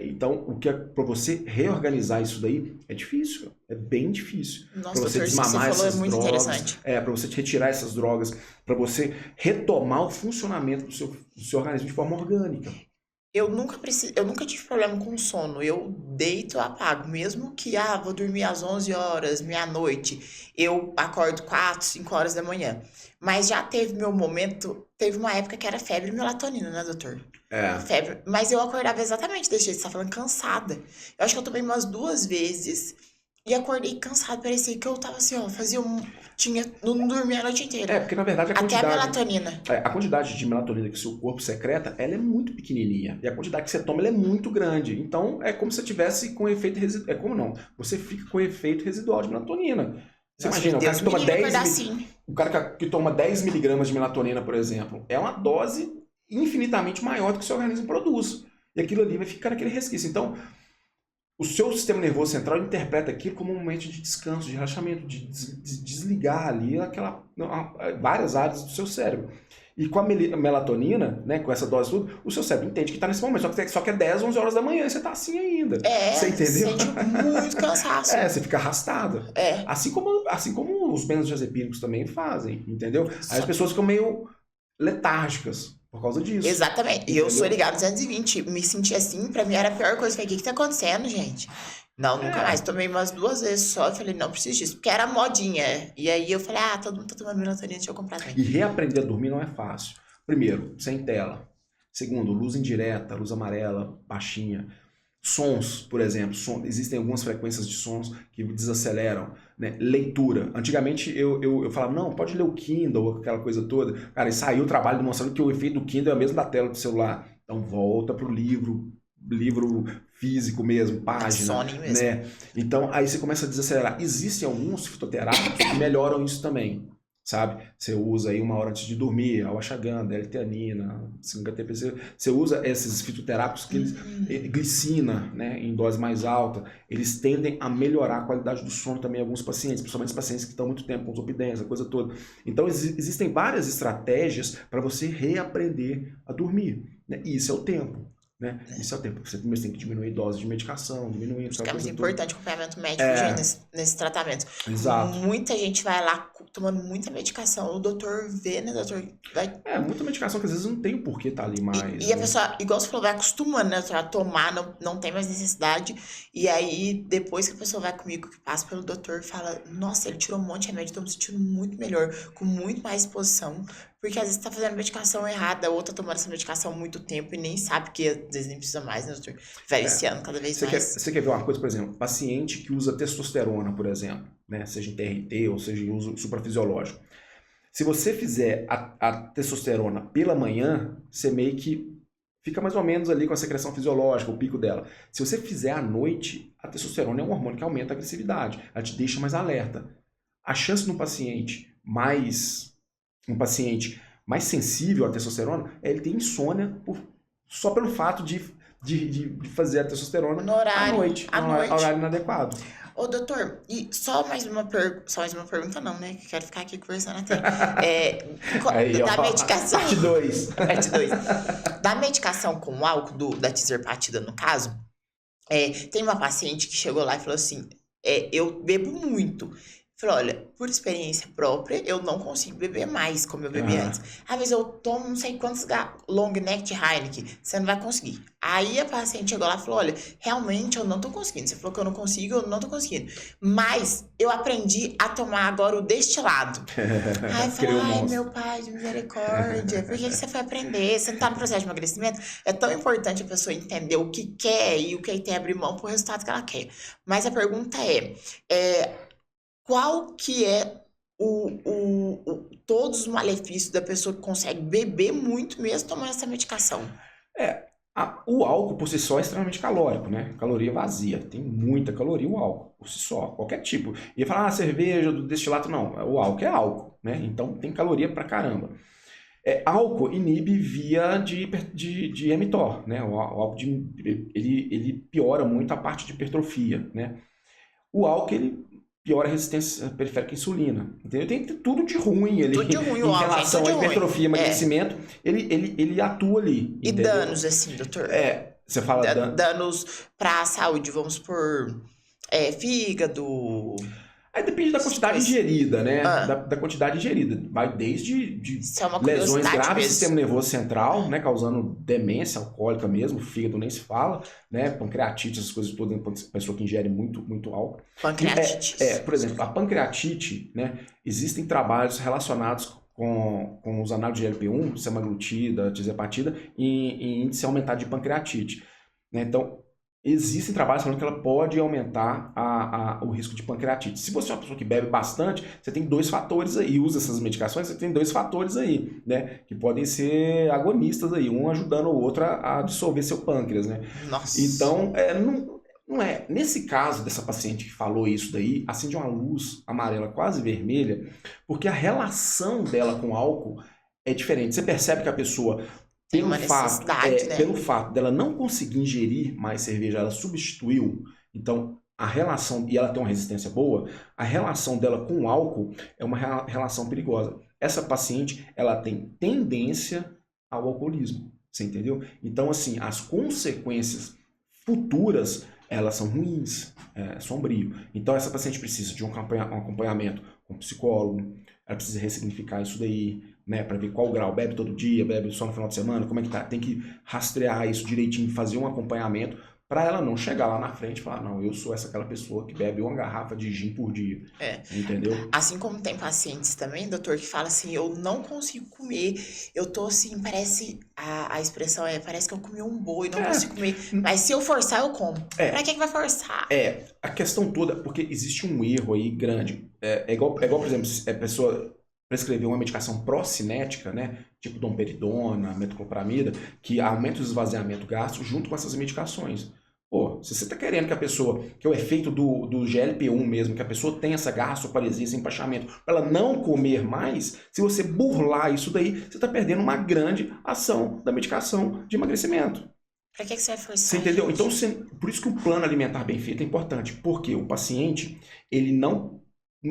Então, o que é para você reorganizar isso daí é difícil, é bem difícil. Nossa, para você desmamar essas muito drogas, interessante. para você retirar essas drogas, para você retomar o funcionamento do seu organismo de forma orgânica. Eu nunca tive problema com sono. Eu deito e apago. Mesmo que, vou dormir às 11 horas, meia-noite. Eu acordo 4, 5 horas da manhã. Mas já teve meu momento... Teve uma época que era febre e melatonina, né, doutor? Febre. Mas eu acordava exatamente desse jeito. Você tá falando cansada. Eu acho que eu tomei umas 2 vezes... E acordei cansado, parecia que eu tava assim, não dormia a noite inteira. Porque na verdade até a melatonina. A quantidade de melatonina que o seu corpo secreta, ela é muito pequenininha. E a quantidade que você toma, ela é muito grande. Então, é como se você tivesse com efeito residual. É como não? Você fica com efeito residual de melatonina. Você imagina, o cara que toma 10 o cara que toma 10 miligramas de melatonina, por exemplo, é uma dose infinitamente maior do que o seu organismo produz. E aquilo ali vai ficar naquele resquício. Então, o seu sistema nervoso central interpreta aquilo como um momento de descanso, de relaxamento, de desligar ali várias áreas do seu cérebro. E com a melatonina, né, com essa dose tudo, o seu cérebro entende que tá nesse momento. Só que é 10, 11 horas da manhã e você tá assim ainda. Você entendeu? Sente muito cansaço. Você fica arrastado. Assim como os benzodiazepínicos também fazem, entendeu? Aí as pessoas ficam meio letárgicas por causa disso. Exatamente. E eu sou ligado 220. Me senti assim, pra mim era a pior coisa. Falei, o que tá acontecendo, gente? Não, nunca mais. Tomei umas 2 vezes só. Eu falei, não preciso disso. Porque era modinha. E aí eu falei, todo mundo tá tomando melatonina, deixa eu comprar também. E reaprender a dormir não é fácil. Primeiro, sem tela. Segundo, luz indireta, luz amarela, baixinha. Sons, por exemplo. Existem algumas frequências de sons que desaceleram. Né? Leitura. Antigamente eu falava, não, pode ler o Kindle, aquela coisa toda. Cara, e saiu o trabalho demonstrando que o efeito do Kindle é o mesmo da tela do celular. Então volta pro livro físico mesmo, página, mesmo. Né? Então aí você começa a desacelerar. Existem alguns fitoterápicos que melhoram isso também, sabe? Você usa aí 1 hora antes de dormir, a ashwagandha, a L-teanina, 5-HTP, você usa esses fitoterápicos que glicina, né, em dose mais alta, eles tendem a melhorar a qualidade do sono também em alguns pacientes, principalmente os pacientes que estão muito tempo com zopidência, coisa toda. Então existem várias estratégias para você reaprender a dormir, né? E isso é o tempo. Né? Isso é o tempo. Você primeiro tem que diminuir a dose de medicação, diminuir... Isso que é muito importante, acompanhamento médico nesse tratamento. Exato. Muita gente vai lá tomando muita medicação, o doutor vê, né, doutor? Muita medicação que às vezes não tem o porquê tá ali mais. E a pessoa, igual você falou, vai acostumando, né, a tomar, não tem mais necessidade, e aí depois que a pessoa vai comigo, que passa pelo doutor, fala, nossa, ele tirou um monte de remédio, tô me sentindo muito melhor, com muito mais disposição, porque às vezes tá fazendo medicação errada, ou tá tomando essa medicação há muito tempo e nem sabe que às vezes nem precisa mais, né, doutor? Vai viciando cada vez mais. Você quer ver uma coisa, por exemplo, paciente que usa testosterona, por exemplo, né, seja em TRT ou seja em uso suprafisiológico. Se você fizer a testosterona pela manhã, você meio que fica mais ou menos ali com a secreção fisiológica, o pico dela. Se você fizer à noite, a testosterona é um hormônio que aumenta a agressividade, ela te deixa mais alerta. A chance de um paciente mais sensível à testosterona é ele ter insônia só pelo fato de fazer a testosterona no horário, à noite, horário inadequado. Ô, doutor, e só mais uma pergunta não, né? Que quero ficar aqui conversando até. Da medicação... Parte 2. Parte 2. Da medicação com álcool, da tizerpatida, no caso, tem uma paciente que chegou lá e falou assim, eu bebo muito. Falei, olha, por experiência própria, eu não consigo beber mais como eu bebi antes. Às vezes eu tomo não sei quantos long neck Heineken, você não vai conseguir. Aí a paciente chegou lá e falou, olha, realmente eu não tô conseguindo. Você falou que eu não consigo, eu não tô conseguindo. Mas eu aprendi a tomar agora o destilado. Aí eu falei, meu pai de misericórdia, por que você foi aprender? Você não tá no processo de emagrecimento? É tão importante a pessoa entender o que quer e o que tem a abrir mão pro resultado que ela quer. Mas a pergunta qual que é todos os malefícios da pessoa que consegue beber muito mesmo tomando essa medicação? O álcool por si só é extremamente calórico, né? Caloria vazia. Tem muita caloria o álcool por si só, qualquer tipo. E falar, cerveja, do destilato, não. O álcool é álcool, né? Então tem caloria pra caramba. Álcool inibe via de mTOR, né? O álcool ele piora muito a parte de hipertrofia, né? O álcool, ele piora a resistência periférica à insulina. Entendeu? Tem tudo de ruim ali. Tudo de ruim, em relação à hipertrofia e emagrecimento, ele atua ali. E entendeu? Danos, assim, doutor? Você fala danos para a saúde, vamos por fígado. Aí depende da quantidade ingerida, né? Da quantidade ingerida. Vai desde lesões graves do sistema nervoso central, né? Causando demência alcoólica mesmo, fígado nem se fala, né? Pancreatite, essas coisas todas, pessoa que ingere muito, muito álcool. Pancreatite. Por exemplo, a pancreatite, né? Existem trabalhos relacionados com os análogos de LP1, semaglutida, tizepatida, em índice aumentado de pancreatite. Né? Então, existem trabalhos falando que ela pode aumentar o risco de pancreatite. Se você é uma pessoa que bebe bastante, você tem 2 fatores aí, usa essas medicações, você tem 2 fatores aí, né? Que podem ser agonistas aí, um ajudando o outro a dissolver seu pâncreas, né? Nossa. Então, não é. Nesse caso dessa paciente que falou isso daí, acende uma luz amarela quase vermelha, porque a relação dela com o álcool é diferente. Você percebe que a pessoa... Pelo fato dela não conseguir ingerir mais cerveja, ela substituiu, então a relação, e ela tem uma resistência boa, a relação dela com o álcool é uma relação perigosa. essa paciente, ela tem tendência ao alcoolismo, você entendeu? Então, assim, as consequências futuras, elas são ruins, é sombrio. Então, essa paciente precisa de um acompanhamento com um psicólogo, ela precisa ressignificar isso daí, né, para ver qual grau, bebe todo dia, bebe só no final de semana, como é que tá? Tem que rastrear isso direitinho, fazer um acompanhamento, para ela não chegar lá na frente e falar, não, eu sou aquela pessoa que bebe uma garrafa de gin por dia. Entendeu? Assim como tem pacientes também, doutor, que fala assim, eu não consigo comer, eu tô assim, parece, a expressão parece que eu comi um boi, não consigo comer, mas se eu forçar, eu como. Pra que vai forçar? A questão toda, porque existe um erro aí grande. É igual, por exemplo, se a pessoa prescrever uma medicação pró-cinética, né, tipo domperidona, metoclopramida, que aumenta o esvaziamento gástrico junto com essas medicações. Pô, se você está querendo que a pessoa, que é o efeito do GLP-1 mesmo, que a pessoa tenha essa gastroparesia, esse empachamento, para ela não comer mais, se você burlar isso daí, você está perdendo uma grande ação da medicação de emagrecimento. Pra que você vai forçar? Você entendeu? Então, por isso que o plano alimentar bem feito é importante, porque o paciente, ele não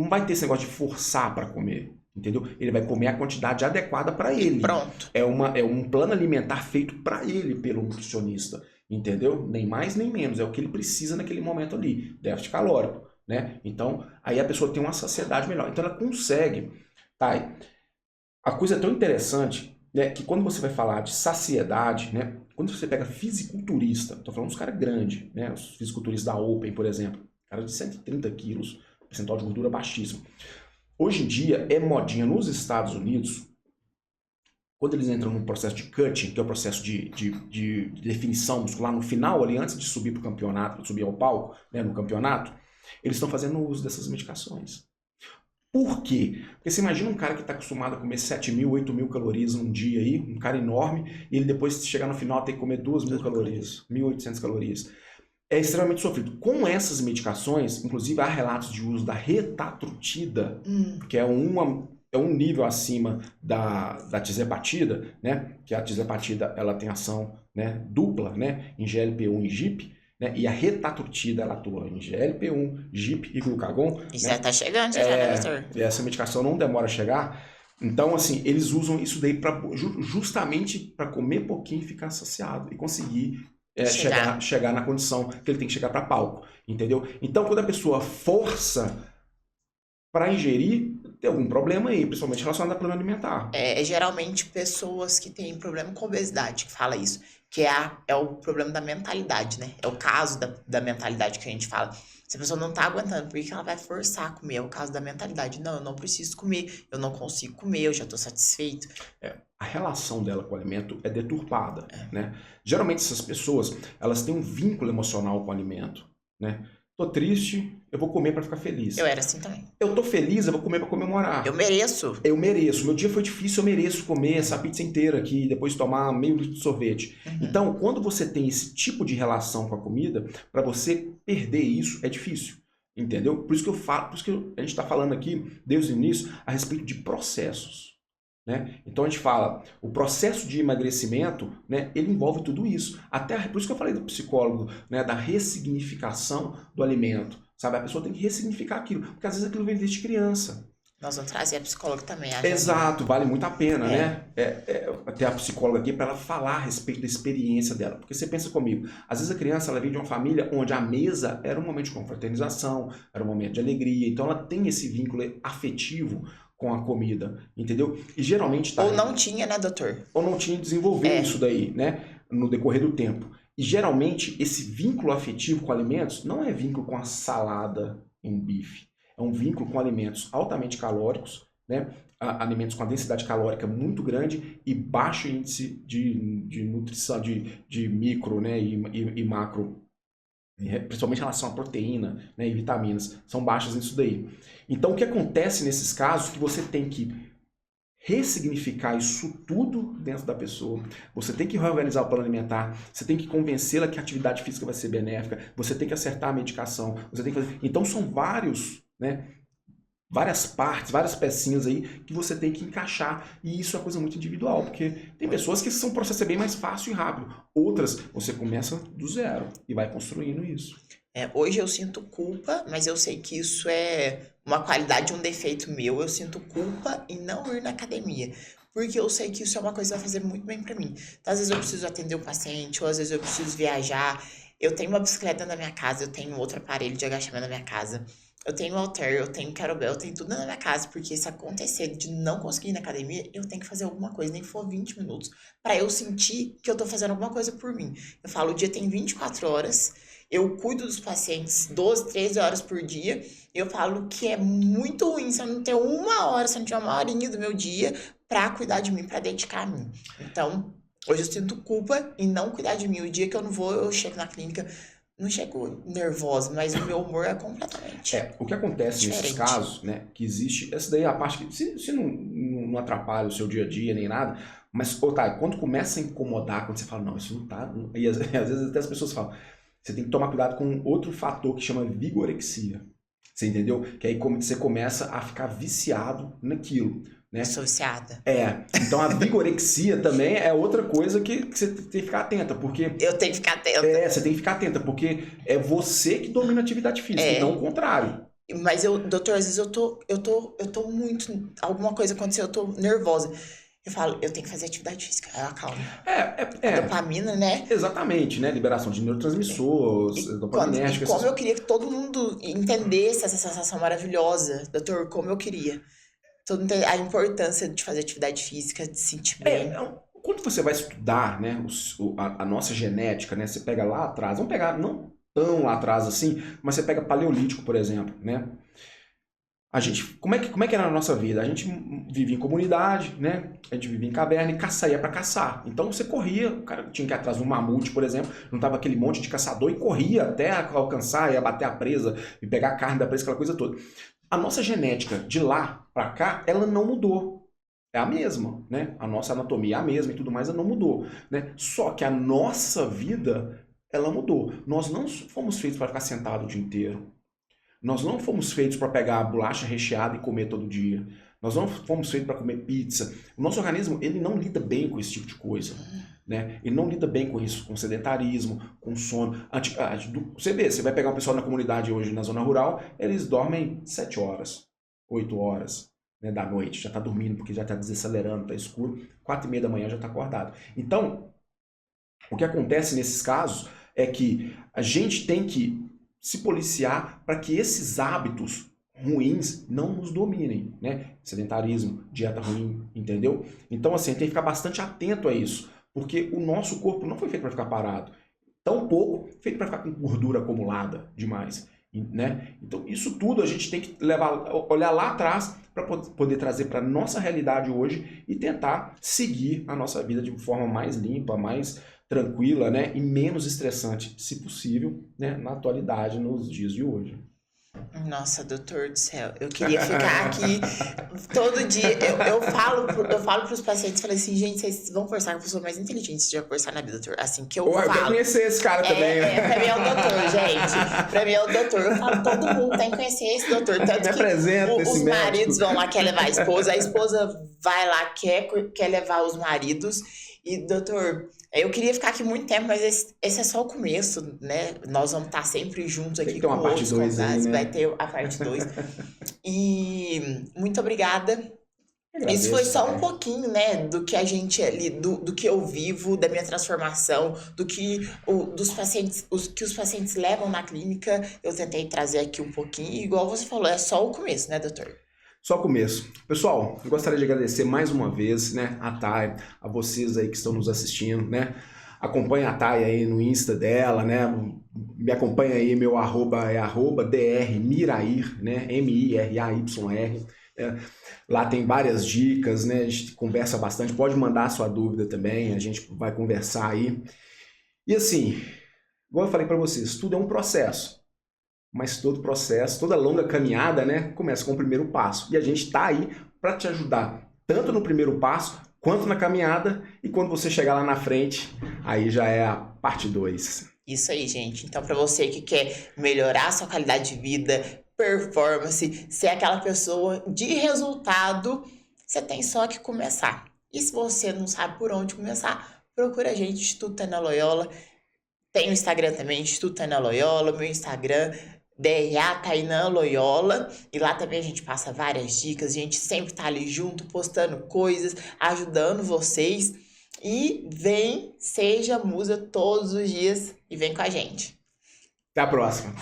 vai ter esse negócio de forçar para comer. Entendeu? Ele vai comer a quantidade adequada para ele. Pronto. É um plano alimentar feito para ele pelo nutricionista. Entendeu? Nem mais nem menos. É o que ele precisa naquele momento ali. Déficit calórico. Né? Então, aí a pessoa tem uma saciedade melhor. Então, ela consegue. Tá? A coisa é tão interessante, né, que quando você vai falar de saciedade, né, quando você pega fisiculturista, estou falando dos caras grandes, né, os fisiculturistas da Open, por exemplo, cara de 130 quilos, percentual de gordura baixíssimo. Hoje em dia, é modinha nos Estados Unidos, quando eles entram num processo de cutting, que é o processo de definição muscular, no final ali, antes de subir para o campeonato, de subir ao palco, né, no campeonato, eles estão fazendo uso dessas medicações. Por quê? Porque você imagina um cara que está acostumado a comer 7.000, 8.000 calorias num dia aí, um cara enorme, e ele depois chegar no final tem que comer 2.000 calorias, 1.800 calorias. É extremamente sofrido. Com essas medicações, inclusive há relatos de uso da retatrutida, que é um nível acima da tizepatida, né? Que a tizepatida ela tem ação, né, dupla, né, em GLP-1 e GIP, né? E a retatrutida ela atua em GLP-1, GIP e glucagon. E já tá chegando, né, doutor? E essa medicação não demora a chegar. Então, assim, eles usam isso daí justamente para comer pouquinho e ficar saciado e conseguir chegar na condição que ele tem que chegar para palco, entendeu? Então, quando a pessoa força para ingerir, tem algum problema aí, principalmente relacionado ao plano alimentar. É geralmente pessoas que têm problema com obesidade que fala isso, que é o problema da mentalidade, né? É o caso da mentalidade que a gente fala. Se a pessoa não tá aguentando, por que ela vai forçar a comer? É o caso da mentalidade. Não, eu não preciso comer, eu não consigo comer, eu já tô satisfeito. A relação dela com o alimento é deturpada, né? Geralmente essas pessoas, elas têm um vínculo emocional com o alimento, né? Tô triste, eu vou comer para ficar feliz. Eu era assim também. Eu tô feliz, eu vou comer para comemorar. Eu mereço. Eu mereço. Meu dia foi difícil, eu mereço comer essa pizza inteira aqui e depois tomar meio litro de sorvete. Então, quando você tem esse tipo de relação com a comida, para você perder isso é difícil. Entendeu? Por isso que eu falo, por isso que a gente está falando aqui, desde o início, a respeito de processos. Né? Então a gente fala, o processo de emagrecimento, né, ele envolve tudo isso. Até por isso que eu falei do psicólogo, né, da ressignificação do alimento. Sabe? A pessoa tem que ressignificar aquilo, porque às vezes aquilo vem desde criança. Nós vamos trazer a psicóloga também. Exato, vale muito a pena, né? Ter a psicóloga aqui para ela falar a respeito da experiência dela. Porque você pensa comigo, às vezes a criança ela vem de uma família onde a mesa era um momento de confraternização, era um momento de alegria, então ela tem esse vínculo afetivo com a comida, entendeu? E geralmente ou não tinha, né, doutor? Ou não tinha desenvolvido isso daí, né? No decorrer do tempo. E geralmente esse vínculo afetivo com alimentos não é vínculo com a salada e um bife. É um vínculo com alimentos altamente calóricos, né? Alimentos com a densidade calórica muito grande e baixo índice de nutrição, de micro, né? e macro, principalmente em relação à proteína, né, e vitaminas, são baixas nisso daí. Então, o que acontece nesses casos é que você tem que ressignificar isso tudo dentro da pessoa, você tem que reorganizar o plano alimentar, você tem que convencê-la que a atividade física vai ser benéfica, você tem que acertar a medicação, você tem que fazer... Então, são várias partes, várias pecinhas aí que você tem que encaixar, e isso é uma coisa muito individual, porque tem pessoas que são um processo bem mais fácil e rápido, outras você começa do zero e vai construindo isso. Hoje eu sinto culpa, mas eu sei que isso é uma qualidade, um defeito meu. Eu sinto culpa em não ir na academia. Porque eu sei que isso é uma coisa que vai fazer muito bem pra mim. Então, às vezes eu preciso atender um paciente, ou às vezes eu preciso viajar. Eu tenho uma bicicleta na minha casa, eu tenho outro aparelho de agachamento na minha casa. Eu tenho halter, eu tenho kettlebell, eu tenho tudo na minha casa. Porque se acontecer de não conseguir ir na academia, eu tenho que fazer alguma coisa, nem que for 20 minutos. Pra eu sentir que eu tô fazendo alguma coisa por mim. Eu falo, o dia tem 24 horas. Eu cuido dos pacientes 12, 13 horas por dia. Eu falo que é muito ruim se eu não ter uma hora, se eu não tiver uma horinha do meu dia pra cuidar de mim, pra dedicar a mim. Então, hoje eu sinto culpa em não cuidar de mim. O dia que eu não vou, eu chego na clínica, não chego nervosa, mas o meu humor é completamente O que acontece nesses diferente. casos, né, que existe, essa daí é a parte que, se não atrapalha o seu dia a dia nem nada, mas, quando começa a incomodar, quando você fala, não, isso não tá, e às vezes até as pessoas falam, você tem que tomar cuidado com outro fator que chama vigorexia, você entendeu? Que aí você começa a ficar viciado naquilo, né? Eu sou viciada. Então a vigorexia também é outra coisa que você tem que ficar atenta, porque Eu tenho que ficar atenta. você tem que ficar atenta, porque é você que domina a atividade física, e não o contrário. Mas doutor, às vezes eu tô muito. Alguma coisa aconteceu, eu tô nervosa. Eu falo, eu tenho que fazer atividade física. Aí eu acalmo. A dopamina, né? Exatamente, né? Liberação de neurotransmissores, dopaminérgicos. Como eu queria que todo mundo entendesse essa sensação maravilhosa, doutor, como eu queria. Todo mundo a importância de fazer atividade física, de se sentir bem. Quando você vai estudar, né, a nossa genética, né? Você pega lá atrás, vamos pegar não tão lá atrás assim, mas você pega paleolítico, por exemplo, né? A gente, como é que era a nossa vida? A gente vivia em comunidade, né? A gente vivia em caverna e saía para caçar. Então você corria, o cara tinha que ir atrás de um mamute, por exemplo, não tava aquele monte de caçador e corria até alcançar e abater a presa e pegar a carne da presa, aquela coisa toda. A nossa genética de lá para cá, ela não mudou. É a mesma, né? A nossa anatomia é a mesma e tudo mais, ela não mudou, né? Só que a nossa vida, ela mudou. Nós não fomos feitos para ficar sentado o dia inteiro. Nós não fomos feitos para pegar a bolacha recheada e comer todo dia. Nós não fomos feitos para comer pizza. O nosso organismo, ele não lida bem com esse tipo de coisa, né? Ele não lida bem com isso, com sedentarismo, com sono. Você vê, você vai pegar um pessoal na comunidade hoje, na zona rural, eles dormem 7 horas, 8 horas, né, da noite. Já está dormindo porque já está desacelerando, está escuro. 4h30 da manhã já está acordado. Então, o que acontece nesses casos é que a gente tem que se policiar para que esses hábitos ruins não nos dominem, né? Sedentarismo, dieta ruim, entendeu? Então, assim, tem que ficar bastante atento a isso, porque o nosso corpo não foi feito para ficar parado, tampouco feito para ficar com gordura acumulada demais, né? Então, isso tudo a gente tem que olhar lá atrás para poder trazer para nossa realidade hoje e tentar seguir a nossa vida de forma mais limpa, mais tranquila, né, e menos estressante, se possível, né, na atualidade, nos dias de hoje. Nossa, doutor do céu, eu queria ficar aqui todo dia. Eu falo pros pacientes, falei assim, gente, vocês vão conversar com a pessoa mais inteligente que já conversar na vida, doutor. Assim que eu falo. Eu quero conhecer esse cara também. Pra mim é o doutor, gente. Pra mim é o doutor. Eu falo, todo mundo tem que conhecer esse doutor. Tanto que os maridos vão lá, quer levar a esposa vai lá, quer levar os maridos. E, doutor, eu queria ficar aqui muito tempo, mas esse é só o começo, né? Nós vamos estar sempre juntos aqui com outros convidados. Né? Vai ter a parte 2. E muito obrigada. Isso foi só um pouquinho, né, do que a gente ali, do que eu vivo, da minha transformação, do que dos pacientes, que os pacientes levam na clínica. Eu tentei trazer aqui um pouquinho, e igual você falou, é só o começo, né, doutor? Só o começo. Pessoal, eu gostaria de agradecer mais uma vez, né, a Thay, a vocês aí que estão nos assistindo, né? Acompanha a Thay aí no Insta dela, né? Me acompanha aí, meu arroba é @drmirair, né? MIRAYR. Lá tem várias dicas, né? A gente conversa bastante, pode mandar a sua dúvida também, a gente vai conversar aí. E assim, igual eu falei para vocês, tudo é um processo. Mas todo processo, toda longa caminhada, né, começa com o primeiro passo. E a gente está aí para te ajudar, tanto no primeiro passo, quanto na caminhada. E quando você chegar lá na frente, aí já é a parte 2. Isso aí, gente. Então, para você que quer melhorar a sua qualidade de vida, performance, ser aquela pessoa de resultado, você tem só que começar. E se você não sabe por onde começar, procura a gente, Instituto Ana Loyola. Tem o Instagram também, Instituto Tainá Loyola, meu Instagram, DRA Tainá Loyola, e lá também a gente passa várias dicas, a gente sempre tá ali junto, postando coisas, ajudando vocês, e vem, seja musa todos os dias, e vem com a gente. Até a próxima.